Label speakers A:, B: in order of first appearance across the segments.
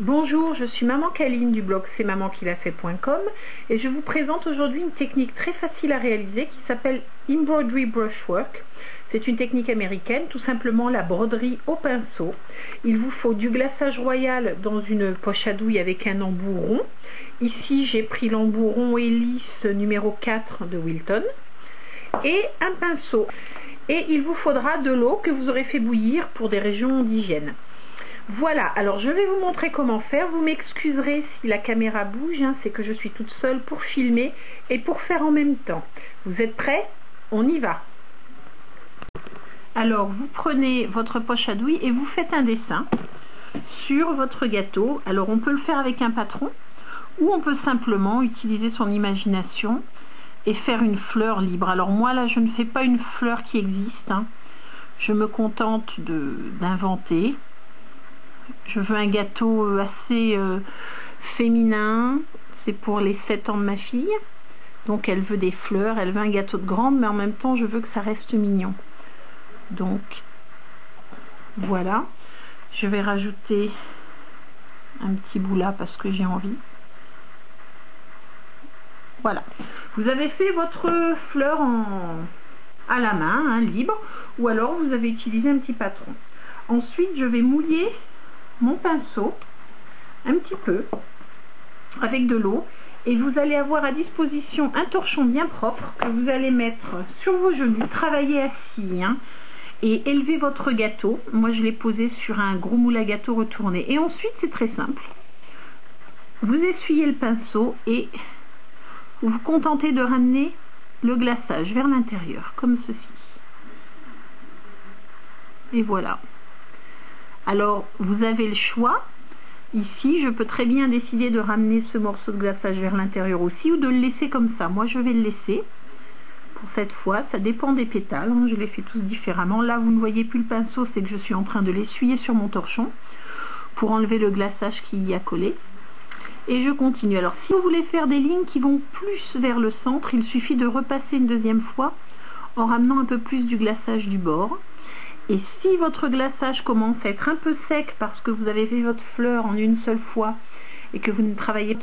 A: Bonjour, je suis Maman Caline du blog c'estmamanquilafait.com et je vous présente aujourd'hui une technique très facile à réaliser qui s'appelle Embroidery Brushwork. C'est une technique américaine, tout simplement la broderie au pinceau. Il vous faut du glaçage royal dans une poche à douille avec un embout rond. Ici, j'ai pris l'embout rond et lisse numéro 4 de Wilton et un pinceau. Et il vous faudra de l'eau que vous aurez fait bouillir pour des régions d'hygiène. Voilà, alors je vais vous montrer comment faire. Vous m'excuserez si la caméra bouge, c'est que je suis toute seule pour filmer et pour faire en même temps. Vous êtes prêts? On y va. Alors vous prenez votre poche à douille et vous faites un dessin sur votre gâteau. Alors on peut le faire avec un patron ou on peut simplement utiliser son imagination et faire une fleur libre. Alors moi là je ne fais pas une fleur qui existe, je me contente d'inventer. Je veux un gâteau assez féminin, c'est pour les 7 ans de ma fille, donc elle veut des fleurs, elle veut un gâteau de grande, mais en même temps je veux que ça reste mignon. Donc voilà, je vais rajouter un petit bout là parce que j'ai envie. Voilà, vous avez fait votre fleur à la main, libre, ou alors vous avez utilisé un petit patron. Ensuite je vais mouiller mon pinceau un petit peu avec de l'eau et vous allez avoir à disposition un torchon bien propre que vous allez mettre sur vos genoux, travailler assis et élever votre gâteau. Moi je l'ai posé sur un gros moule à gâteau retourné et ensuite c'est très simple, vous essuyez le pinceau et vous vous contentez de ramener le glaçage vers l'intérieur comme ceci et voilà. Alors, vous avez le choix. Ici, je peux très bien décider de ramener ce morceau de glaçage vers l'intérieur aussi ou de le laisser comme ça. Moi, je vais le laisser pour cette fois. Ça dépend des pétales. Je les fais tous différemment. Là, vous ne voyez plus le pinceau, c'est que je suis en train de l'essuyer sur mon torchon pour enlever le glaçage qui y a collé. Et je continue. Alors, si vous voulez faire des lignes qui vont plus vers le centre, il suffit de repasser une deuxième fois en ramenant un peu plus du glaçage du bord. Et si votre glaçage commence à être un peu sec parce que vous avez fait votre fleur en une seule fois et que vous ne travaillez pas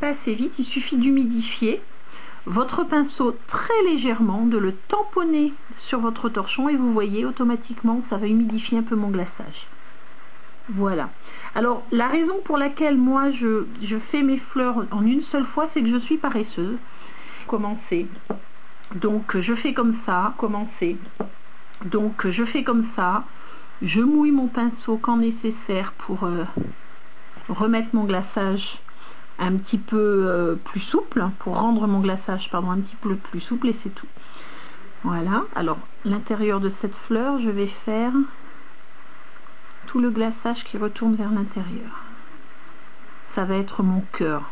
A: pas assez vite, il suffit d'humidifier votre pinceau très légèrement, de le tamponner sur votre torchon et vous voyez automatiquement ça va humidifier un peu mon glaçage. Voilà. Alors la raison pour laquelle moi je fais mes fleurs en une seule fois, c'est que je suis paresseuse. Commencer. Donc je fais comme ça, je mouille mon pinceau quand nécessaire pour remettre mon glaçage un petit peu plus souple, pour rendre mon glaçage un petit peu plus souple et c'est tout. Voilà, alors l'intérieur de cette fleur, je vais faire tout le glaçage qui retourne vers l'intérieur. Ça va être mon cœur.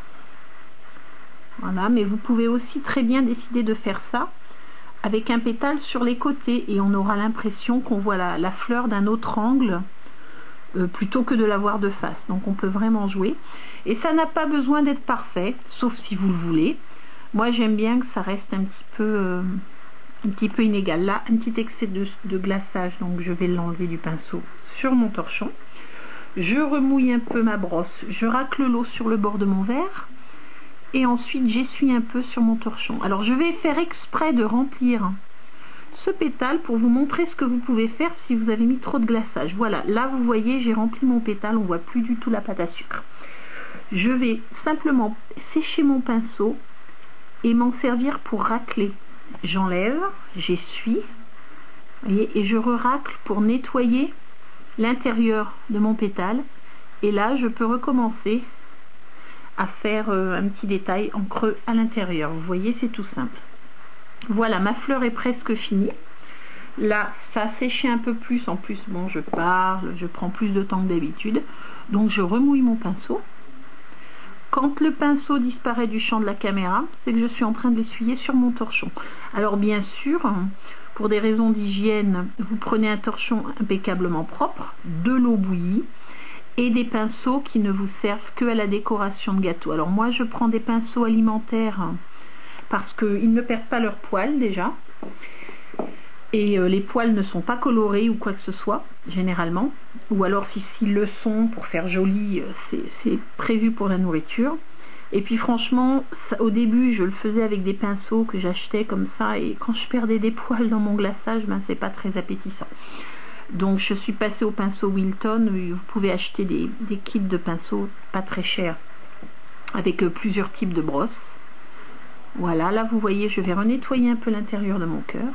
A: Voilà, mais vous pouvez aussi très bien décider de faire ça avec un pétale sur les côtés et on aura l'impression qu'on voit la fleur d'un autre angle plutôt que de la voir de face. Donc on peut vraiment jouer et ça n'a pas besoin d'être parfait, sauf si vous le voulez. Moi j'aime bien que ça reste un petit peu inégal. Là, un petit excès de glaçage, donc je vais l'enlever du pinceau sur mon torchon. Je remouille un peu ma brosse, je racle l'eau sur le bord de mon verre. Et ensuite j'essuie un peu sur mon torchon. Alors je vais faire exprès de remplir ce pétale pour vous montrer ce que vous pouvez faire si vous avez mis trop de glaçage. Voilà, là vous voyez j'ai rempli mon pétale, on voit plus du tout la pâte à sucre. Je vais simplement sécher mon pinceau et m'en servir pour racler. J'enlève, j'essuie, et je re-racle pour nettoyer l'intérieur de mon pétale. Et là je peux recommencer à faire un petit détail en creux à l'intérieur. Vous voyez, c'est tout simple. Voilà, ma fleur est presque finie. Là, ça a séché un peu plus. En plus, bon, je parle, je prends plus de temps que d'habitude. Donc, je remouille mon pinceau. Quand le pinceau disparaît du champ de la caméra, c'est que je suis en train de l'essuyer sur mon torchon. Alors, bien sûr, pour des raisons d'hygiène, vous prenez un torchon impeccablement propre, de l'eau bouillie, et des pinceaux qui ne vous servent que à la décoration de gâteau. Alors moi je prends des pinceaux alimentaires parce qu'ils ne perdent pas leur poil déjà. Et les poils ne sont pas colorés ou quoi que ce soit, généralement. Ou alors s'ils le sont, pour faire joli, c'est prévu pour la nourriture. Et puis franchement, au début, je le faisais avec des pinceaux que j'achetais comme ça. Et quand je perdais des poils dans mon glaçage, ben, c'est pas très appétissant. Donc je suis passée au pinceau Wilton. Vous pouvez acheter des kits de pinceaux pas très chers, avec plusieurs types de brosses. Voilà, là vous voyez, je vais renettoyer un peu l'intérieur de mon cœur.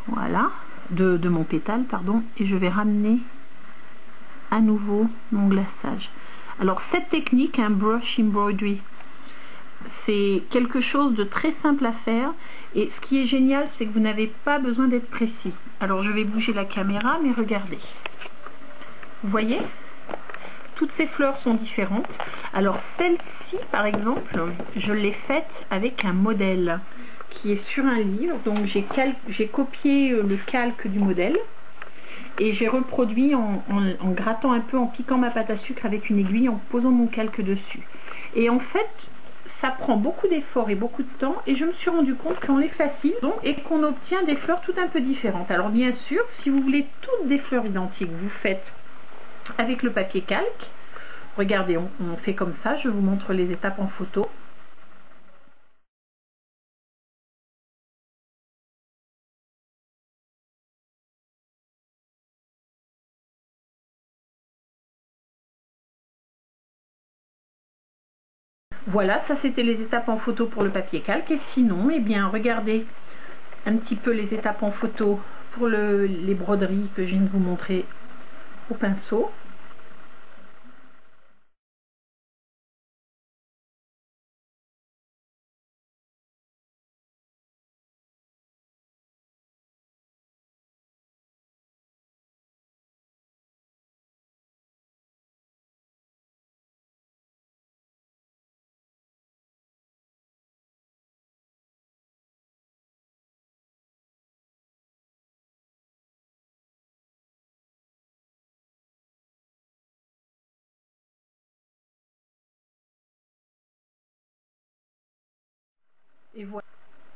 A: Voilà, de mon pétale, pardon, et je vais ramener à nouveau mon glaçage. Alors cette technique, un brush embroidery, c'est quelque chose de très simple à faire, et ce qui est génial, c'est que vous n'avez pas besoin d'être précis. Alors je vais bouger la caméra, mais regardez. Vous voyez ? Toutes ces fleurs sont différentes. Alors celle-ci, par exemple, je l'ai faite avec un modèle qui est sur un livre. Donc j'ai copié le calque du modèle et j'ai reproduit en grattant un peu, en piquant ma pâte à sucre avec une aiguille, en posant mon calque dessus. Et en fait, ça prend beaucoup d'efforts et beaucoup de temps, et je me suis rendu compte qu'on est facile et qu'on obtient des fleurs tout un peu différentes. Alors bien sûr, si vous voulez toutes des fleurs identiques, vous faites avec le papier calque. Regardez, on fait comme ça, je vous montre les étapes en photo. Voilà, ça c'était les étapes en photo pour le papier calque. Et sinon, eh bien, regardez un petit peu les étapes en photo pour les broderies que je viens de vous montrer au pinceau.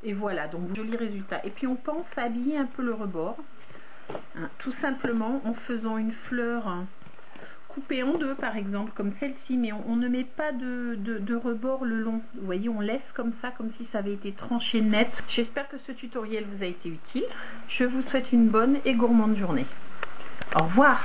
A: Et voilà, donc joli résultat. Et puis on pense à habiller un peu le rebord, hein, tout simplement en faisant une fleur coupée en deux, par exemple, comme celle-ci, mais on ne met pas de rebord le long. Vous voyez, on laisse comme ça, comme si ça avait été tranché net. J'espère que ce tutoriel vous a été utile. Je vous souhaite une bonne et gourmande journée. Au revoir.